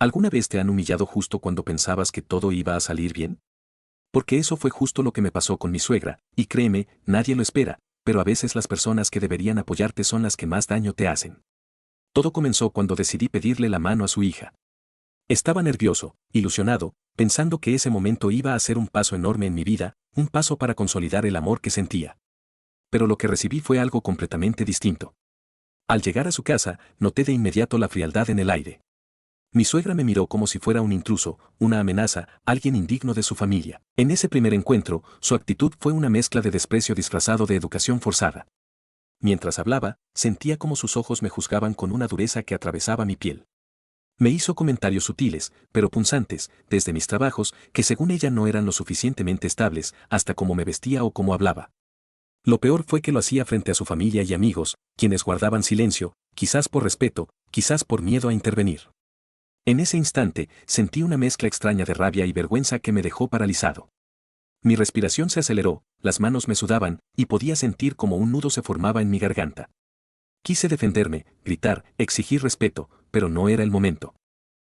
¿Alguna vez te han humillado justo cuando pensabas que todo iba a salir bien? Porque eso fue justo lo que me pasó con mi suegra, y créeme, nadie lo espera, pero a veces las personas que deberían apoyarte son las que más daño te hacen. Todo comenzó cuando decidí pedirle la mano a su hija. Estaba nervioso, ilusionado, pensando que ese momento iba a ser un paso enorme en mi vida, un paso para consolidar el amor que sentía. Pero lo que recibí fue algo completamente distinto. Al llegar a su casa, noté de inmediato la frialdad en el aire. Mi suegra me miró como si fuera un intruso, una amenaza, alguien indigno de su familia. En ese primer encuentro, su actitud fue una mezcla de desprecio disfrazado de educación forzada. Mientras hablaba, sentía como sus ojos me juzgaban con una dureza que atravesaba mi piel. Me hizo comentarios sutiles, pero punzantes, desde mis trabajos, que según ella no eran lo suficientemente estables, hasta cómo me vestía o cómo hablaba. Lo peor fue que lo hacía frente a su familia y amigos, quienes guardaban silencio, quizás por respeto, quizás por miedo a intervenir. En ese instante, sentí una mezcla extraña de rabia y vergüenza que me dejó paralizado. Mi respiración se aceleró, las manos me sudaban, y podía sentir como un nudo se formaba en mi garganta. Quise defenderme, gritar, exigir respeto, pero no era el momento.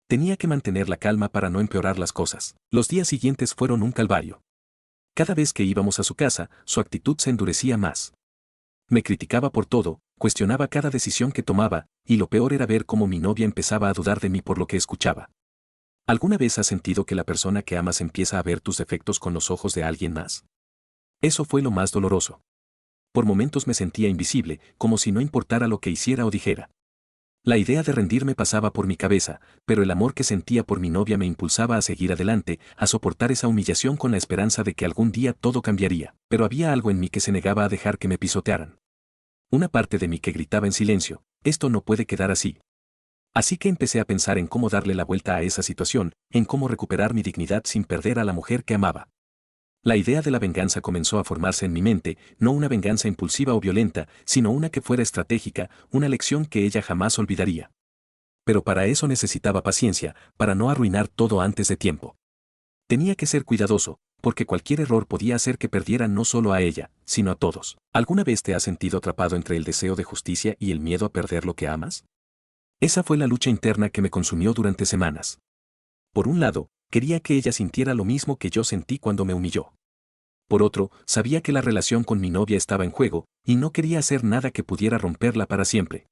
Tenía que mantener la calma para no empeorar las cosas. Los días siguientes fueron un calvario. Cada vez que íbamos a su casa, su actitud se endurecía más. Me criticaba por todo, cuestionaba cada decisión que tomaba, y lo peor era ver cómo mi novia empezaba a dudar de mí por lo que escuchaba. ¿Alguna vez has sentido que la persona que amas empieza a ver tus defectos con los ojos de alguien más? Eso fue lo más doloroso. Por momentos me sentía invisible, como si no importara lo que hiciera o dijera. La idea de rendirme pasaba por mi cabeza, pero el amor que sentía por mi novia me impulsaba a seguir adelante, a soportar esa humillación con la esperanza de que algún día todo cambiaría, pero había algo en mí que se negaba a dejar que me pisotearan. Una parte de mí que gritaba en silencio, esto no puede quedar así. Así que empecé a pensar en cómo darle la vuelta a esa situación, en cómo recuperar mi dignidad sin perder a la mujer que amaba. La idea de la venganza comenzó a formarse en mi mente, no una venganza impulsiva o violenta, sino una que fuera estratégica, una lección que ella jamás olvidaría. Pero para eso necesitaba paciencia, para no arruinar todo antes de tiempo. Tenía que ser cuidadoso, porque cualquier error podía hacer que perdiera no solo a ella, sino a todos. ¿Alguna vez te has sentido atrapado entre el deseo de justicia y el miedo a perder lo que amas? Esa fue la lucha interna que me consumió durante semanas. Por un lado, quería que ella sintiera lo mismo que yo sentí cuando me humilló. Por otro, sabía que la relación con mi novia estaba en juego, y no quería hacer nada que pudiera romperla para siempre.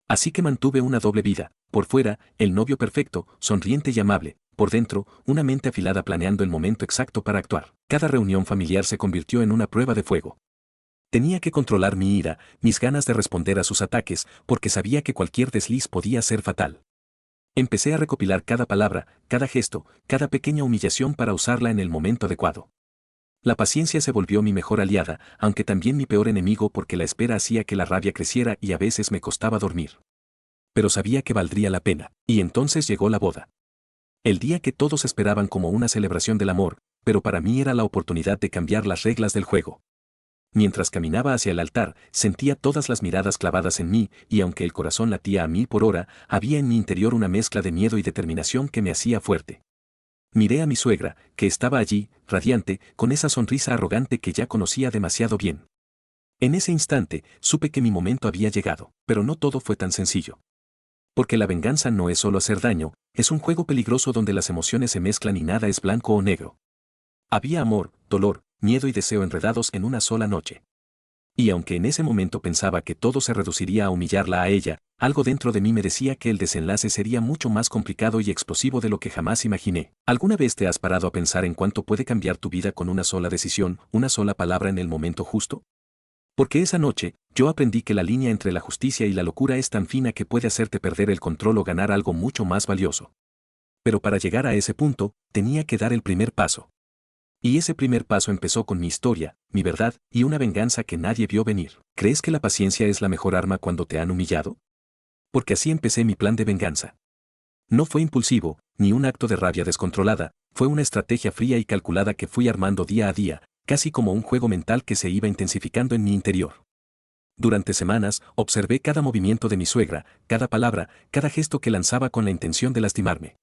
Así que mantuve una doble vida, por fuera, el novio perfecto, sonriente y amable, por dentro, una mente afilada planeando el momento exacto para actuar. Cada reunión familiar se convirtió en una prueba de fuego. Tenía que controlar mi ira, mis ganas de responder a sus ataques, porque sabía que cualquier desliz podía ser fatal. Empecé a recopilar cada palabra, cada gesto, cada pequeña humillación para usarla en el momento adecuado. La paciencia se volvió mi mejor aliada, aunque también mi peor enemigo porque la espera hacía que la rabia creciera y a veces me costaba dormir. Pero sabía que valdría la pena, y entonces llegó la boda. El día que todos esperaban como una celebración del amor, pero para mí era la oportunidad de cambiar las reglas del juego. Mientras caminaba hacia el altar, sentía todas las miradas clavadas en mí, y aunque el corazón latía a 1000 por hora, había en mi interior una mezcla de miedo y determinación que me hacía fuerte. Miré a mi suegra, que estaba allí, radiante, con esa sonrisa arrogante que ya conocía demasiado bien. En ese instante, supe que mi momento había llegado, pero no todo fue tan sencillo. Porque la venganza no es solo hacer daño, es un juego peligroso donde las emociones se mezclan y nada es blanco o negro. Había amor, dolor, miedo y deseo enredados en una sola noche. Y aunque en ese momento pensaba que todo se reduciría a humillarla a ella, algo dentro de mí me decía que el desenlace sería mucho más complicado y explosivo de lo que jamás imaginé. ¿Alguna vez te has parado a pensar en cuánto puede cambiar tu vida con una sola decisión, una sola palabra en el momento justo? Porque esa noche, yo aprendí que la línea entre la justicia y la locura es tan fina que puede hacerte perder el control o ganar algo mucho más valioso. Pero para llegar a ese punto, tenía que dar el primer paso. Y ese primer paso empezó con mi historia, mi verdad, y una venganza que nadie vio venir. ¿Crees que la paciencia es la mejor arma cuando te han humillado? Porque así empecé mi plan de venganza. No fue impulsivo, ni un acto de rabia descontrolada, fue una estrategia fría y calculada que fui armando día a día, casi como un juego mental que se iba intensificando en mi interior. Durante semanas, observé cada movimiento de mi suegra, cada palabra, cada gesto que lanzaba con la intención de lastimarme.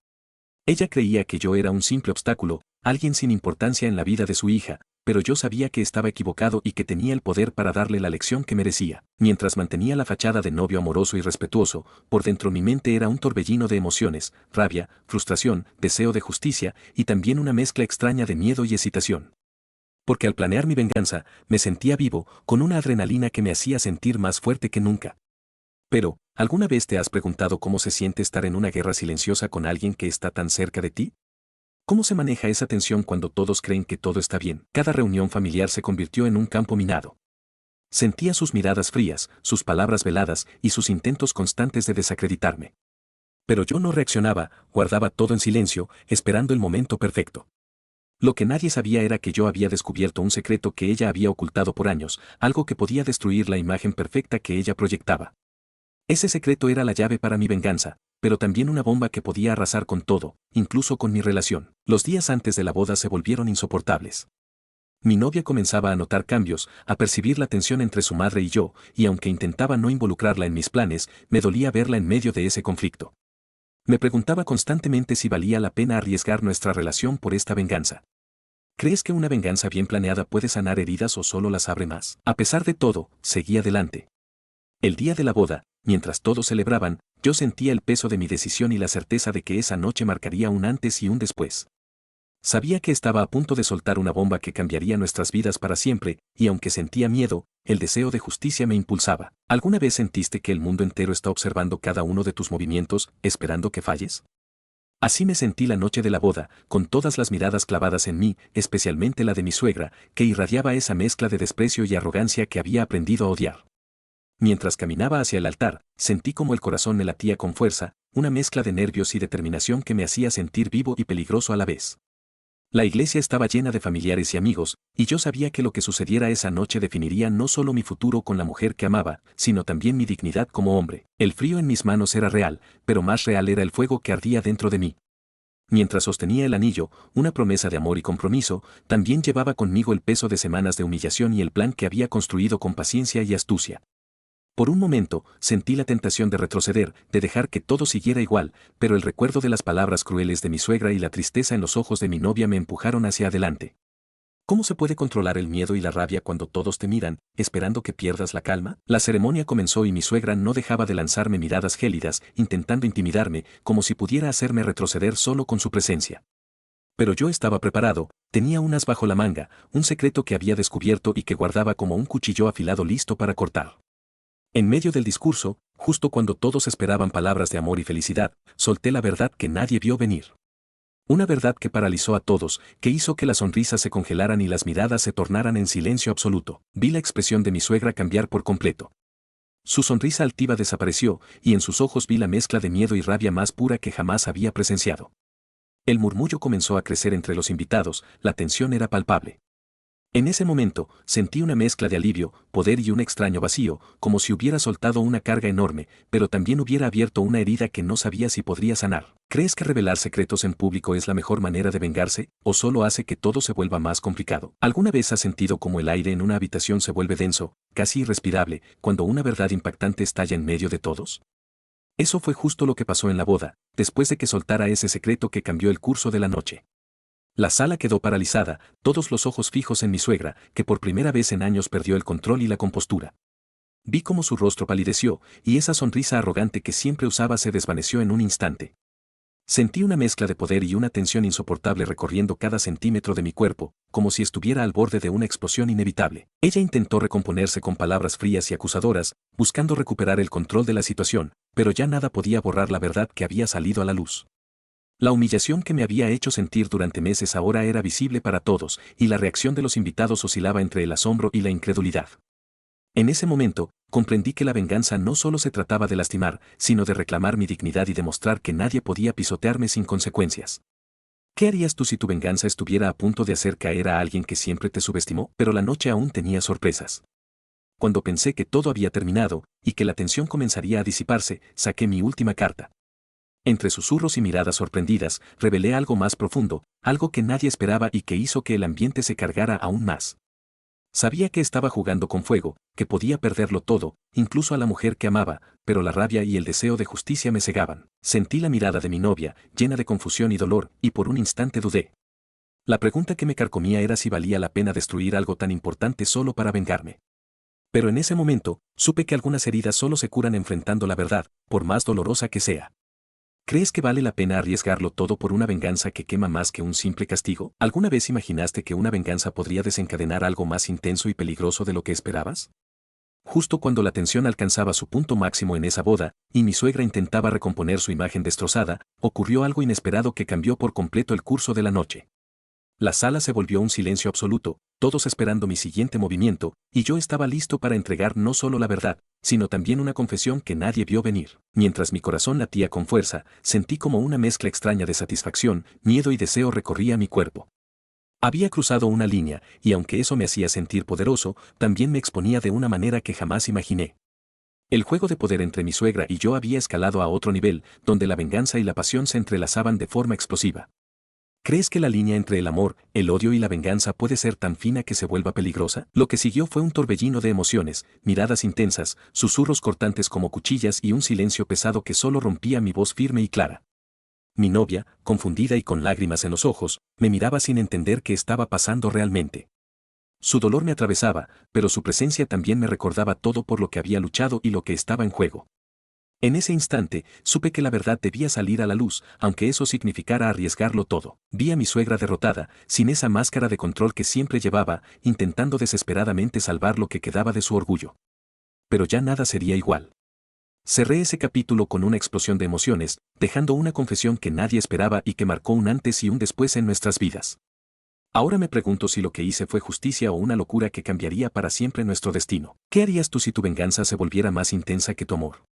Ella creía que yo era un simple obstáculo, alguien sin importancia en la vida de su hija, pero yo sabía que estaba equivocado y que tenía el poder para darle la lección que merecía. Mientras mantenía la fachada de novio amoroso y respetuoso, por dentro mi mente era un torbellino de emociones, rabia, frustración, deseo de justicia y también una mezcla extraña de miedo y excitación. Porque al planear mi venganza, me sentía vivo, con una adrenalina que me hacía sentir más fuerte que nunca. Pero, ¿alguna vez te has preguntado cómo se siente estar en una guerra silenciosa con alguien que está tan cerca de ti? ¿Cómo se maneja esa tensión cuando todos creen que todo está bien? Cada reunión familiar se convirtió en un campo minado. Sentía sus miradas frías, sus palabras veladas y sus intentos constantes de desacreditarme. Pero yo no reaccionaba, guardaba todo en silencio, esperando el momento perfecto. Lo que nadie sabía era que yo había descubierto un secreto que ella había ocultado por años, algo que podía destruir la imagen perfecta que ella proyectaba. Ese secreto era la llave para mi venganza, pero también una bomba que podía arrasar con todo, incluso con mi relación. Los días antes de la boda se volvieron insoportables. Mi novia comenzaba a notar cambios, a percibir la tensión entre su madre y yo, y aunque intentaba no involucrarla en mis planes, me dolía verla en medio de ese conflicto. Me preguntaba constantemente si valía la pena arriesgar nuestra relación por esta venganza. ¿Crees que una venganza bien planeada puede sanar heridas o solo las abre más? A pesar de todo, seguí adelante. El día de la boda, mientras todos celebraban, yo sentía el peso de mi decisión y la certeza de que esa noche marcaría un antes y un después. Sabía que estaba a punto de soltar una bomba que cambiaría nuestras vidas para siempre, y aunque sentía miedo, el deseo de justicia me impulsaba. ¿Alguna vez sentiste que el mundo entero está observando cada uno de tus movimientos, esperando que falles? Así me sentí la noche de la boda, con todas las miradas clavadas en mí, especialmente la de mi suegra, que irradiaba esa mezcla de desprecio y arrogancia que había aprendido a odiar. Mientras caminaba hacia el altar, sentí como el corazón me latía con fuerza, una mezcla de nervios y determinación que me hacía sentir vivo y peligroso a la vez. La iglesia estaba llena de familiares y amigos, y yo sabía que lo que sucediera esa noche definiría no solo mi futuro con la mujer que amaba, sino también mi dignidad como hombre. El frío en mis manos era real, pero más real era el fuego que ardía dentro de mí. Mientras sostenía el anillo, una promesa de amor y compromiso, también llevaba conmigo el peso de semanas de humillación y el plan que había construido con paciencia y astucia. Por un momento, sentí la tentación de retroceder, de dejar que todo siguiera igual, pero el recuerdo de las palabras crueles de mi suegra y la tristeza en los ojos de mi novia me empujaron hacia adelante. ¿Cómo se puede controlar el miedo y la rabia cuando todos te miran, esperando que pierdas la calma? La ceremonia comenzó y mi suegra no dejaba de lanzarme miradas gélidas, intentando intimidarme, como si pudiera hacerme retroceder solo con su presencia. Pero yo estaba preparado, tenía un as bajo la manga, un secreto que había descubierto y que guardaba como un cuchillo afilado listo para cortar. En medio del discurso, justo cuando todos esperaban palabras de amor y felicidad, solté la verdad que nadie vio venir. Una verdad que paralizó a todos, que hizo que las sonrisas se congelaran y las miradas se tornaran en silencio absoluto. Vi la expresión de mi suegra cambiar por completo. Su sonrisa altiva desapareció, y en sus ojos vi la mezcla de miedo y rabia más pura que jamás había presenciado. El murmullo comenzó a crecer entre los invitados, la tensión era palpable. En ese momento, sentí una mezcla de alivio, poder y un extraño vacío, como si hubiera soltado una carga enorme, pero también hubiera abierto una herida que no sabía si podría sanar. ¿Crees que revelar secretos en público es la mejor manera de vengarse, o solo hace que todo se vuelva más complicado? ¿Alguna vez has sentido como el aire en una habitación se vuelve denso, casi irrespirable, cuando una verdad impactante estalla en medio de todos? Eso fue justo lo que pasó en la boda, después de que soltara ese secreto que cambió el curso de la noche. La sala quedó paralizada, todos los ojos fijos en mi suegra, que por primera vez en años perdió el control y la compostura. Vi cómo su rostro palideció, y esa sonrisa arrogante que siempre usaba se desvaneció en un instante. Sentí una mezcla de poder y una tensión insoportable recorriendo cada centímetro de mi cuerpo, como si estuviera al borde de una explosión inevitable. Ella intentó recomponerse con palabras frías y acusadoras, buscando recuperar el control de la situación, pero ya nada podía borrar la verdad que había salido a la luz. La humillación que me había hecho sentir durante meses ahora era visible para todos, y la reacción de los invitados oscilaba entre el asombro y la incredulidad. En ese momento, comprendí que la venganza no solo se trataba de lastimar, sino de reclamar mi dignidad y demostrar que nadie podía pisotearme sin consecuencias. ¿Qué harías tú si tu venganza estuviera a punto de hacer caer a alguien que siempre te subestimó? Pero la noche aún tenía sorpresas. Cuando pensé que todo había terminado, y que la tensión comenzaría a disiparse, saqué mi última carta. Entre susurros y miradas sorprendidas, revelé algo más profundo, algo que nadie esperaba y que hizo que el ambiente se cargara aún más. Sabía que estaba jugando con fuego, que podía perderlo todo, incluso a la mujer que amaba, pero la rabia y el deseo de justicia me cegaban. Sentí la mirada de mi novia, llena de confusión y dolor, y por un instante dudé. La pregunta que me carcomía era si valía la pena destruir algo tan importante solo para vengarme. Pero en ese momento, supe que algunas heridas solo se curan enfrentando la verdad, por más dolorosa que sea. ¿Crees que vale la pena arriesgarlo todo por una venganza que quema más que un simple castigo? ¿Alguna vez imaginaste que una venganza podría desencadenar algo más intenso y peligroso de lo que esperabas? Justo cuando la tensión alcanzaba su punto máximo en esa boda, y mi suegra intentaba recomponer su imagen destrozada, ocurrió algo inesperado que cambió por completo el curso de la noche. La sala se volvió un silencio absoluto, todos esperando mi siguiente movimiento, y yo estaba listo para entregar no solo la verdad, sino también una confesión que nadie vio venir. Mientras mi corazón latía con fuerza, sentí como una mezcla extraña de satisfacción, miedo y deseo recorría mi cuerpo. Había cruzado una línea, y aunque eso me hacía sentir poderoso, también me exponía de una manera que jamás imaginé. El juego de poder entre mi suegra y yo había escalado a otro nivel, donde la venganza y la pasión se entrelazaban de forma explosiva. ¿Crees que la línea entre el amor, el odio y la venganza puede ser tan fina que se vuelva peligrosa? Lo que siguió fue un torbellino de emociones, miradas intensas, susurros cortantes como cuchillas y un silencio pesado que solo rompía mi voz firme y clara. Mi novia, confundida y con lágrimas en los ojos, me miraba sin entender qué estaba pasando realmente. Su dolor me atravesaba, pero su presencia también me recordaba todo por lo que había luchado y lo que estaba en juego. En ese instante, supe que la verdad debía salir a la luz, aunque eso significara arriesgarlo todo. Vi a mi suegra derrotada, sin esa máscara de control que siempre llevaba, intentando desesperadamente salvar lo que quedaba de su orgullo. Pero ya nada sería igual. Cerré ese capítulo con una explosión de emociones, dejando una confesión que nadie esperaba y que marcó un antes y un después en nuestras vidas. Ahora me pregunto si lo que hice fue justicia o una locura que cambiaría para siempre nuestro destino. ¿Qué harías tú si tu venganza se volviera más intensa que tu amor?